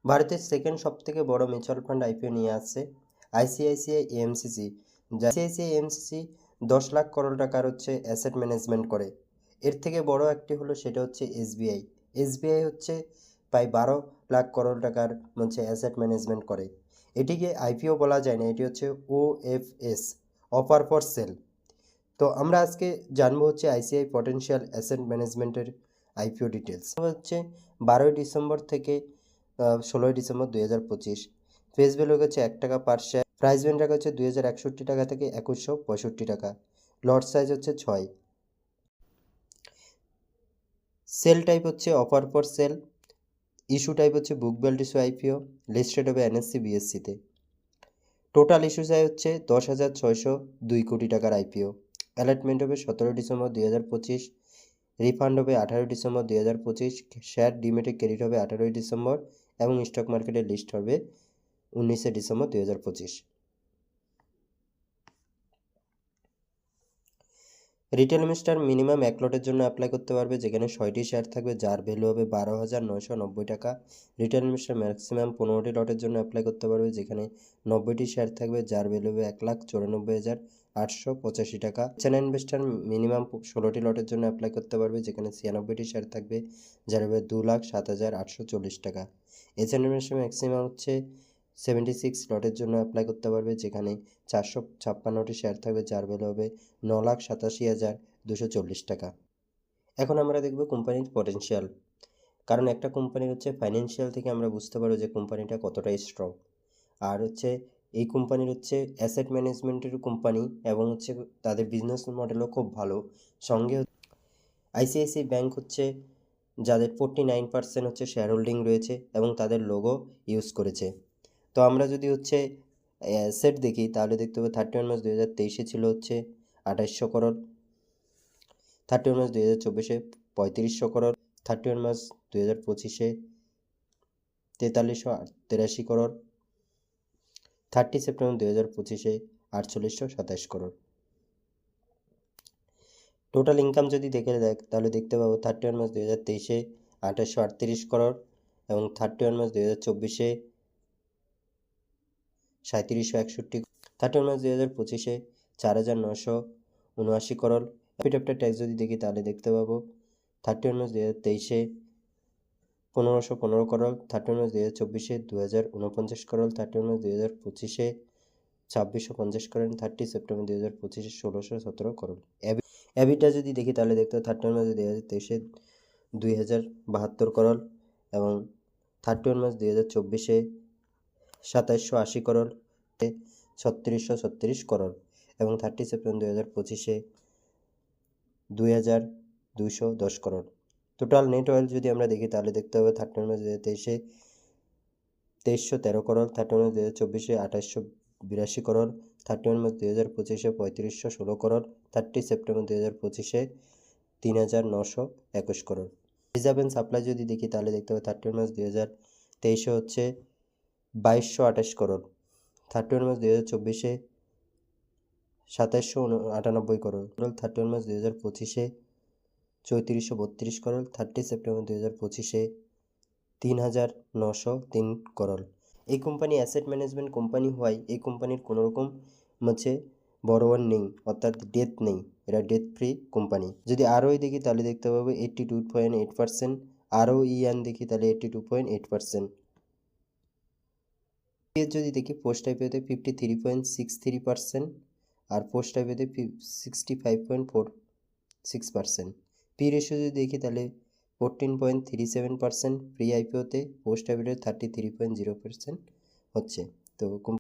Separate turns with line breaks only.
ভারতের সেকেন্ড সবথেকে বড় মিউচুয়াল ফান্ড আইপিও নিয়ে আসছে আইসিআইসিআই এএমসিসি। আইসিআইসিআই এএমসিসি 10 লাখ করোড় টাকার হচ্ছে অ্যাসেট ম্যানেজমেন্ট করে। এর থেকে বড় একটি হলো সেটা হচ্ছে এসবিআই। এসবিআই হচ্ছে প্রায় 12 লাখ করোড় টাকার হচ্ছে অ্যাসেট ম্যানেজমেন্ট করে। এটিকে আইপিও বলা যায় না, এটি হচ্ছে ওএফএস, অফার ফর সেল। তো আমরা আজকে জানবো হচ্ছে আইসিআই পটেনশিয়াল অ্যাসেট ম্যানেজমেন্টের আইপিও ডিটেলস। হচ্ছে 12ই ডিসেম্বর থেকে 16ই ডিসেম্বর 2025। ফেস ভ্যালু হচ্ছে 1 টাকা পার শেয়ার। প্রাইস ব্যান্ড রাখা হচ্ছে 2061 টাকা থেকে 2165 টাকা। লট সাইজ হচ্ছে 6। সেল টাইপ হচ্ছে offer for sale. Issue type হচ্ছে বুক বিল্ড ইস্যু আইপিও। লিস্টেড হবে এনএসসি বিএসসিতে। টোটাল ইস্যু চাই হচ্ছে 10,602 কোটি টাকার আইপিও। অ্যালটমেন্ট হবে 17ই ডিসেম্বর 2025। রিফান্ড হবে 18ই ডিসেম্বর 2025। শেয়ার ডিমেটে ক্রেডিট হবে 18ই ডিসেম্বর এবং স্টক মার্কেটে লিস্ট হবে 19ই ডিসেম্বর 2025। রিটেল ইনভেস্টর মিনিমাম 1 লটের জন্য অ্যাপ্লাই করতে পারবে, যেখানে 6টি শেয়ার থাকবে যার ভ্যালু হবে 12,990 টাকা। রিটেল ইনভেস্টর ম্যাক্সিমাম 15টি লটের জন্য অ্যাপ্লাই করতে পারবে, যেখানে 90টি শেয়ার থাকবে যার ভ্যালু হবে 1,94,885 টাকা। চ্যানেল ইনভেস্টর মিনিমাম 16টি লটের জন্য অ্যাপ্লাই করতে পারবে, যেখানে 96টি শেয়ার থাকবে যার ভ্যালু 2,07,840 টাকা। এজেন্ট ইনভেস্টর ম্যাক্সিমাম হচ্ছে 76 লটের জন্য অ্যাপ্লাই করতে পারবে, যেখানে 456টি শেয়ার থাকবে যার ভ্যালু হবে 9,87,240 টাকা। এখন আমরা দেখব কোম্পানির পটেনশিয়াল। কারণ একটা কোম্পানির হচ্ছে ফাইন্যান্সিয়াল থেকে আমরা বুঝতে পারবো যে কোম্পানিটা কতটা স্ট্রং। আর হচ্ছে এই কোম্পানির হচ্ছে অ্যাসেট ম্যানেজমেন্টের কোম্পানি এবং হচ্ছে তাদের বিজনেস মডেলও খুব ভালো। সঙ্গে আইসিআইসিআই ব্যাংক হচ্ছে যাদের 49% হচ্ছে শেয়ার হোল্ডিং রয়েছে এবং তাদের লোগো ইউজ করেছে। তো আমরা যদি হচ্ছে অ্যাসেট দেখি তাহলে দেখতে পাবো 31 মার্চ 2023 ছিল হচ্ছে 2800 crore, 31 March 2024 3500 crore, 31 March 2025 4383 crore, 30 September 2025 4827 crore. Total income যদি তাহলে দেখতে পাবো 31 মার্চ 2023 2838 করোড় এবং 31 March 2024 3761, 31 March 2025 4,979 crore. Profit after tax যদি দেখি তাহলে দেখতে পাবো 31 March 2023 1515 crore, 31 March 2024 2049 crore, 31 March 2025 2650 crore, 30 September 2025 1617 crore. EBITDA যদি দেখি তাহলে দেখতে পাবো 31 মার্চ 2023 2072 করোড় এবং 31 মার্চ 2024 2780 করোড়, 3636 করোড় এবং 30 September 2025 2210 crore. Total net wealth যদি আমরা দেখি তাহলে দেখতে হবে 31 March 2023 2313 crore, 31 March 2024 2882 crore, 31 March 2025 3516 crore, 30 September 2025 3921 crore. Reserve and supply যদি দেখি তাহলে দেখতে হবে 31 মার্চ 2023 হচ্ছে 2228 crore, 31 March 2024 2798 crore, 31 March 2025 3432 crore, 30 September 2025 3903 crore. এই কোম্পানি অ্যাসেট ম্যানেজমেন্ট কোম্পানি হওয়ায় এই কোম্পানির কোনোরকম হচ্ছে বড়োয়ার নেই, অর্থাৎ ডেথ নেই, এরা ডেথ ফ্রি কোম্পানি। যদি আরওই দেখি তাহলে দেখতে পাবো 82.8%, ROEN দেখি তাহলে 82.8%। যদি দেখি পোস্ট আইপিওতে 53.63% আর পোস্ট আইপিওতে 65.46%। পি রেশিও যদি দেখি তাহলে 14.37%, প্রি আইপিওতে, পোস্ট আইপিওতে 33.0% হচ্ছে। তো